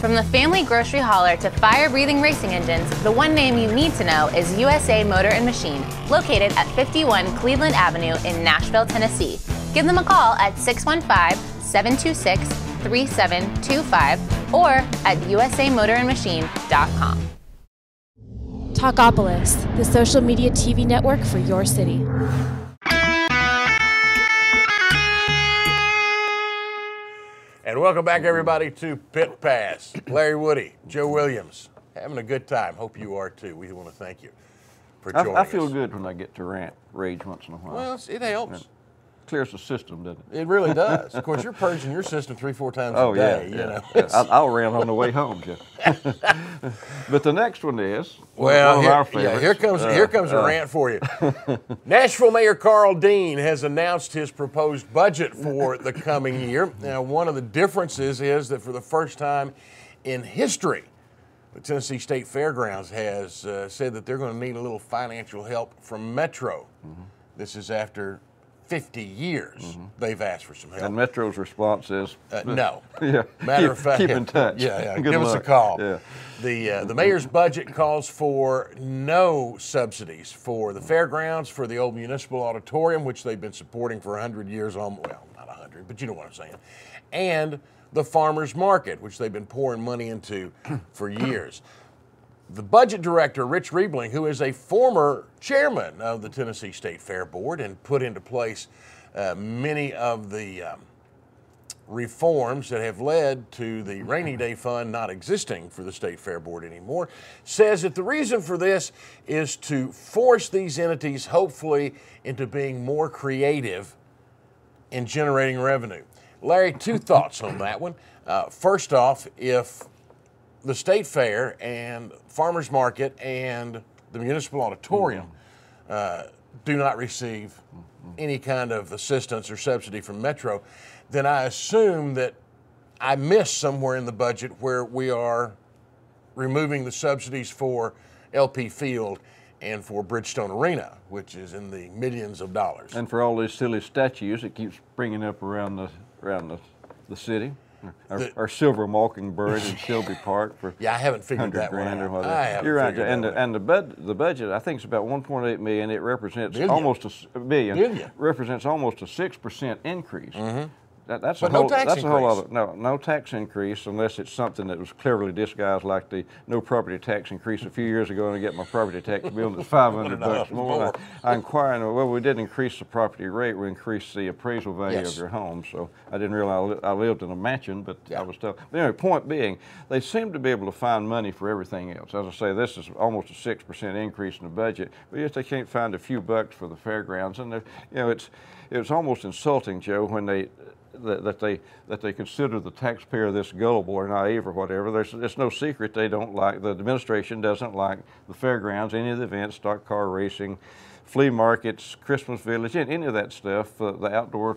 From the family grocery hauler to fire-breathing racing engines, the one name you need to know is USA Motor and Machine, located at 51 Cleveland Avenue in Nashville, Tennessee. Give them a call at 615-726-3725 or at usamotorandmachine.com. Talkapolis, the social media TV network for your city. And welcome back, everybody, to Pit Pass. Larry Woody, Joe Williams, having a good time. Hope you are, too. We want to thank you for joining us. I feel good when I get to rage once in a while. Well, it helps. It clears the system, doesn't it? It really does. Of course, you're purging your system 3-4 times a day. Yeah. You know. I'll rant on the way home, Jeff. But the next one is one of our favorites. Yeah, here comes a rant for you. Nashville Mayor Karl Deen has announced his proposed budget for the coming year. Now, one of the differences is that for the first time in history, the Tennessee State Fairgrounds has said that they're going to need a little financial help from Metro. This is after 50 years they've asked for some help. And Metro's response is no. Yeah. Matter of fact, keep in touch. Yeah. Good Give luck. us a call. Yeah. The mayor's budget calls for no subsidies for the fairgrounds, for the old municipal auditorium, which they've been supporting for 100 years. Well, not 100, but you know what I'm saying. And the farmers market, which they've been pouring money into for years. The budget director, Rich Riebling, who is a former chairman of the Tennessee State Fair Board and put into place many of the reforms that have led to the rainy day fund not existing for the State Fair Board anymore, says that the reason for this is to force these entities, hopefully, into being more creative in generating revenue. Larry, two thoughts on that one. First off, if the State Fair and Farmers Market and the Municipal Auditorium do not receive any kind of assistance or subsidy from Metro, then I assume that I missed somewhere in the budget where we are removing the subsidies for LP Field and for Bridgestone Arena, which is in the millions of dollars. And for all these silly statues that keeps springing up around the city. Our silver mockingbird in Shelby Park for I haven't figured that one out. Or whatever. You're right, and the budget I think is about 1.8 million. It represents almost a billion. Represents almost a 6% increase. That's a whole lot of no tax increase unless it's something that was cleverly disguised, like the no property tax increase a few years ago, and I get my property tax bill that's $500 more. I inquired, well, we didn't increase the property rate, we increased the appraisal value of your home. So I didn't realize I lived in a mansion, but I was tough. But anyway, point being, they seem to be able to find money for everything else. As I say, this is almost a 6% increase in the budget, but yet they can't find a few bucks for the fairgrounds, and it's almost insulting, Joe, when that they consider the taxpayer this gullible or naive or whatever. It's no secret they don't like, the administration doesn't like the fairgrounds, any of the events, stock car racing, flea markets, Christmas Village, any of that stuff, the outdoor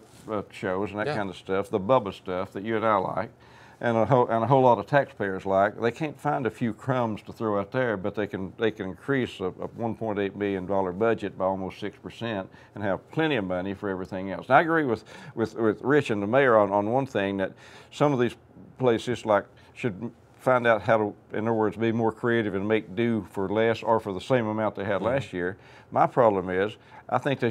shows and that kind of stuff, the Bubba stuff that you and I like, and a whole lot of taxpayers like. They can't find a few crumbs to throw out there, but they can increase a $1.8 million budget by almost 6% and have plenty of money for everything else. And I agree with Rich and the mayor on one thing, that some of these places should find out how to, in other words, be more creative and make do for less or for the same amount they had last year. My problem is, I think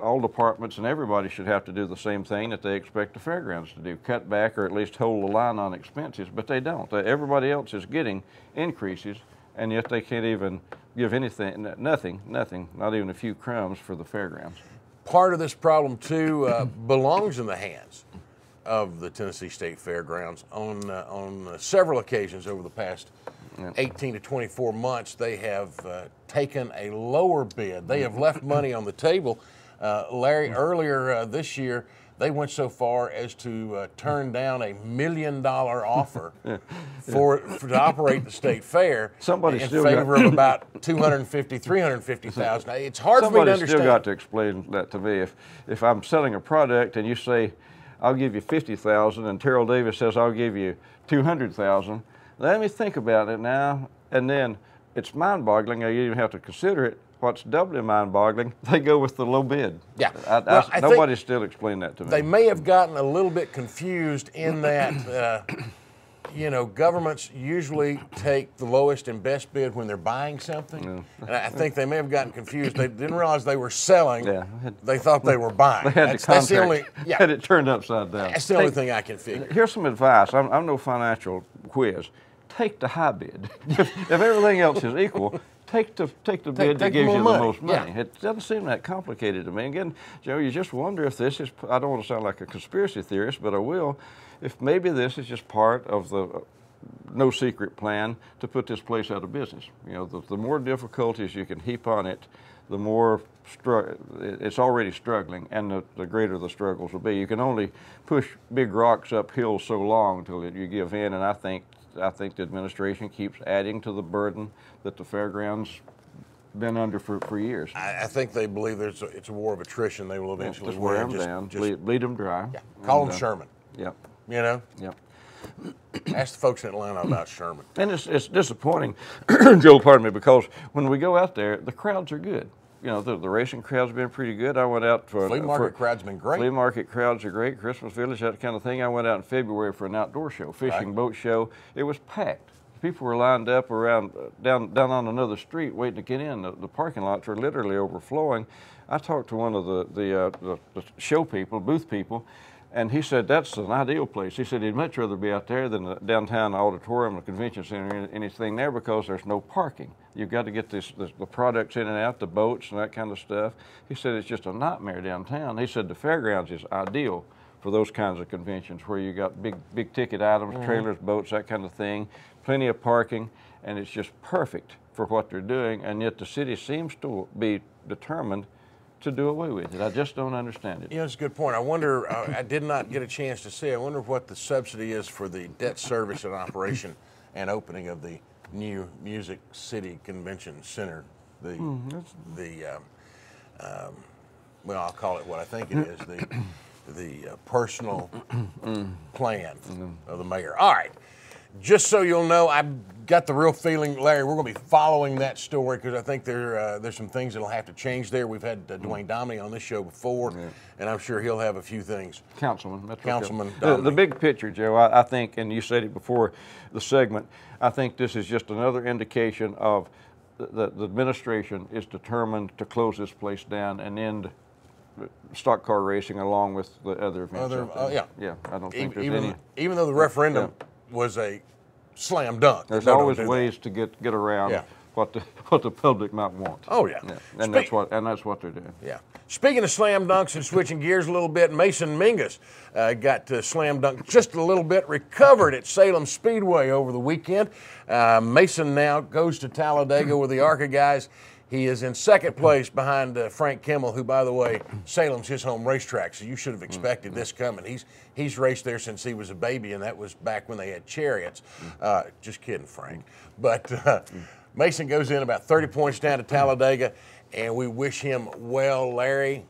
all departments and everybody should have to do the same thing that they expect the fairgrounds to do, cut back or at least hold the line on expenses, but they don't. Everybody else is getting increases, and yet they can't even give anything, nothing, not even a few crumbs for the fairgrounds. Part of this problem, too, belongs in the hands of the Tennessee State Fairgrounds. On several occasions over the past 18 to 24 months, they have taken a lower bid. They have left money on the table. Larry, earlier this year, they went so far as to turn down $1 million offer to operate the state fair in favor of about $250,000, $350,000. It's hard for me to understand. Somebody's still got to explain that to me. If I'm selling a product and you say, I'll give you $50,000, and Terrell Davis says, I'll give you $200,000. Let me think about it now, and then it's mind-boggling. You even have to consider it. What's doubly mind-boggling, they go with the low bid. Yeah. Nobody's still explained that to me. They may have gotten a little bit confused in that you know, governments usually take the lowest and best bid when they're buying something. Yeah. And I think they may have gotten confused. They didn't realize they were selling. Yeah. They thought they were buying. They had that's the only, had it turned upside down. That's the only thing I can figure. Here's some advice. I'm no financial quiz. Take the high bid. If everything else is equal, take the bid that gives you the most money. Yeah. It doesn't seem that complicated to me. Again, Joe, you just wonder if this is, I don't want to sound like a conspiracy theorist, but I will, if maybe this is just part of the no secret plan to put this place out of business. You know, the more difficulties you can heap on it, the more it's already struggling, and the greater the struggles will be. You can only push big rocks uphill so long until you give in, and I think the administration keeps adding to the burden that the fairgrounds been under for years. I think they believe it's a war of attrition. They will eventually just wear them down, bleed them dry. Yeah. Call them Sherman. Yep. You know? Yep. Ask the folks in Atlanta about Sherman. And it's disappointing, Joe, pardon me, because when we go out there, the crowds are good. You know, the racing crowd's been pretty good. I went out for flea market crowd's been great. Flea market crowds are great. Christmas Village, that kind of thing. I went out in February for an outdoor show, fishing boat show. It was packed. People were lined up around down on another street waiting to get in. The parking lots were literally overflowing. I talked to one of the show people, booth people, and he said that's an ideal place. He said he'd much rather be out there than the downtown auditorium, the convention center, anything there, because there's no parking. You've got to get the products in and out, the boats and that kind of stuff. He said it's just a nightmare downtown. He said the fairgrounds is ideal for those kinds of conventions where you got big ticket items, trailers, boats, that kind of thing, plenty of parking, and it's just perfect for what they're doing. And yet the city seems to be determined to do away with it. I just don't understand it. You know, it's a good point. I wonder, I did not get a chance to see, I wonder what the subsidy is for the debt service and operation and opening of the new Music City Convention Center. Well, I'll call it what I think it is, the personal plan of the mayor. All right. Just so you'll know, I've got the real feeling, Larry, we're going to be following that story because I think there's some things that'll have to change there. We've had Dwayne Domney on this show before, and I'm sure he'll have a few things. Councilman Domney. The big picture, Joe, I think, and you said it before the segment, I think this is just another indication of the administration is determined to close this place down and end stock car racing along with the other events. Yeah, I don't think there's any. Even though the referendum was a slam dunk. There's always ways to get around what the public might want. Oh yeah. And that's what they're doing. Yeah. Speaking of slam dunks and switching gears a little bit, Mason Mingus got to slam dunk just a little bit, recovered at Salem Speedway over the weekend. Mason now goes to Talladega with the ARCA guys. He is in second place behind Frank Kimmel, who, by the way, Salem's his home racetrack, so you should have expected this coming. He's raced there since he was a baby, and that was back when they had chariots. Just kidding, Frank. But Mason goes in about 30 points down to Talladega, and we wish him well, Larry.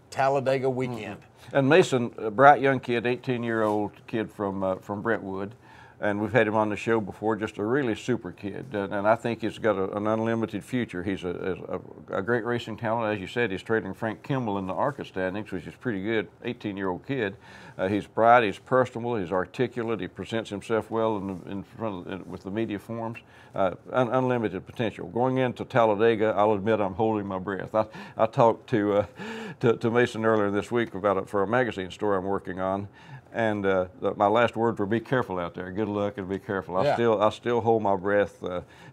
Talladega weekend. And Mason, a bright young kid, 18-year-old kid from Brentwood. And we've had him on the show before, just a really super kid. And I think he's got an unlimited future. He's a great racing talent. As you said, he's trailing Frank Kimmel in the ARCA standings, which is pretty good, 18-year-old kid. He's bright, he's personable, he's articulate, he presents himself well in front of, with the media forums. Unlimited potential. Going into Talladega, I'll admit I'm holding my breath. I talked to Mason earlier this week for a magazine story I'm working on. And my last words were, be careful out there. Good luck and be careful. I still hold my breath,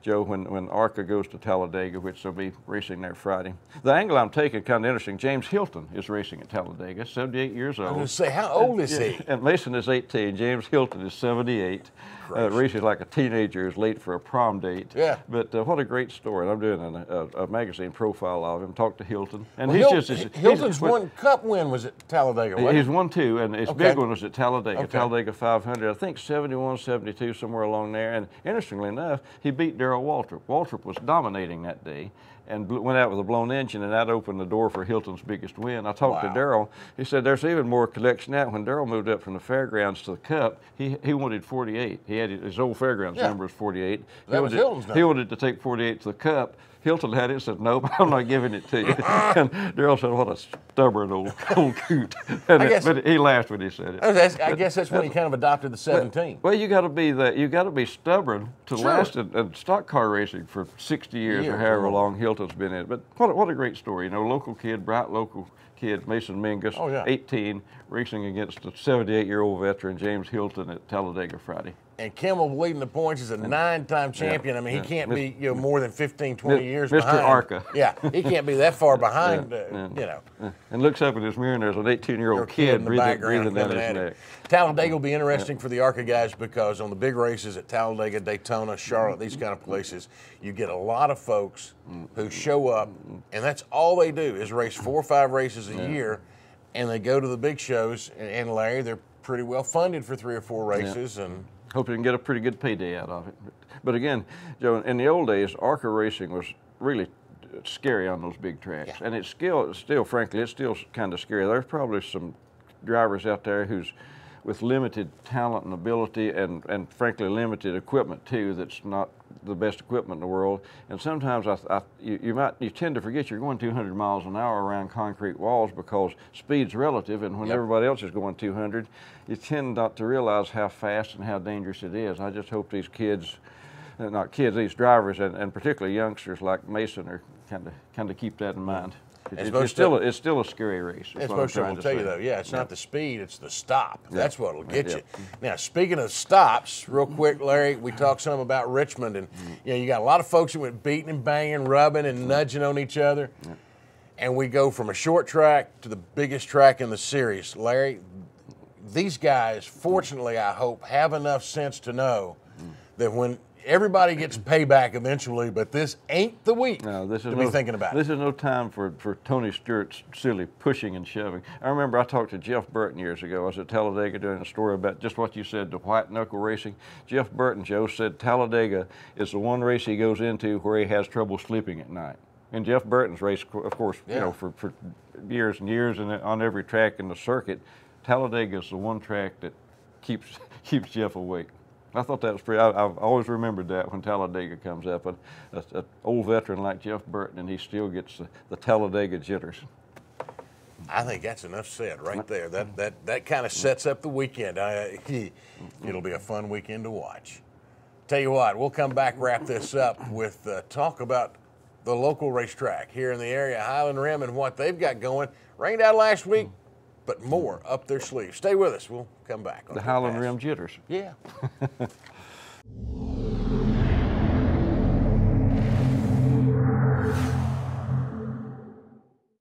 Joe, when ARCA goes to Talladega, which they'll be racing there Friday. The angle I'm taking, kind of interesting, James Hilton is racing at Talladega, 78 years old. I was going to say, how old is he? And Mason is 18. James Hilton is 78. Races like a teenager, is late for a prom date. Yeah. But what a great story. I'm doing a magazine profile of him, talked to Hilton. And Hilton's one cup win was at Talladega, wasn't He's won two, and his big one was at Talladega, Talladega 500, I think 71, 72, somewhere along there. And interestingly enough, he beat Darrell Waltrip. Waltrip was dominating that day and went out with a blown engine, and that opened the door for Hilton's biggest win. I talked to Darrell. He said there's even more collection out. When Darrell moved up from the Fairgrounds to the Cup, he wanted 48. He had his old Fairgrounds number was 48. That was Hilton's number. He wanted to take 48 to the Cup. Hilton had it and said, nope, I'm not giving it to you. And Daryl said, what a stubborn old coot. But he laughed when he said it. I guess that's when he kind of adopted the 17. Well, you got to be stubborn to last in stock car racing for 60 years or however long Hilton's been in it. But what a great story. You know, local kid, bright local kid, Mason Mingus, 18, racing against a 78-year-old veteran, James Hilton, at Talladega Friday. And Kimmel leading the points as a 9-time champion. I mean, he can't be more than 15, 20 years Mr. behind. ARCA. Yeah, he can't be that far behind, you know. And looks up in his mirror and there's an 18-year-old kid breathing down his neck. Talladega will be interesting for the ARCA guys because on the big races at Talladega, Daytona, Charlotte, these kind of places, you get a lot of folks who show up, and that's all they do is race 4 or 5 races a year, and they go to the big shows. And Larry, they're pretty well funded for 3 or 4 races, and hope you can get a pretty good payday out of it. But again, Joe, in the old days, ARCA racing was really scary on those big tracks. And it's still, frankly, it's still kind of scary. There's probably some drivers out there who's with limited talent and ability and frankly, limited equipment too, that's not the best equipment in the world. And sometimes you tend to forget you're going 200 miles an hour around concrete walls because speed's relative, and when everybody else is going 200, you tend not to realize how fast and how dangerous it is. I just hope these kids, these drivers, and particularly youngsters like Mason, are kind of keep that in mind. It's still a scary race. It's most people will tell you though, it's not the speed, it's the stop. That's what'll get you. Now, speaking of stops, real quick, Larry, we talked some about Richmond, and you got a lot of folks that went beating and banging, rubbing and nudging on each other. And we go from a short track to the biggest track in the series. Larry, these guys, fortunately, I hope, have enough sense to know that when everybody gets payback eventually, but this ain't the week to be thinking about it. This is no time for Tony Stewart's silly pushing and shoving. I remember I talked to Jeff Burton years ago. I was at Talladega doing a story about just what you said, the white knuckle racing. Jeff Burton, Joe, said Talladega is the one race he goes into where he has trouble sleeping at night. And Jeff Burton's race, of course, you know, for years and years, and on every track in the circuit, Talladega is the one track that keeps Jeff awake. I thought that was pretty. I've always remembered that when Talladega comes up. An old veteran like Jeff Burton, and he still gets the Talladega jitters. I think that's enough said right there. That kind of sets up the weekend. It'll be a fun weekend to watch. Tell you what, we'll come back, wrap this up with talk about the local racetrack here in the area, Highland Rim, and what they've got going. Rained out last week, but more up their sleeve. Stay with us. We'll come back. The Highland Rim jitters. Yeah.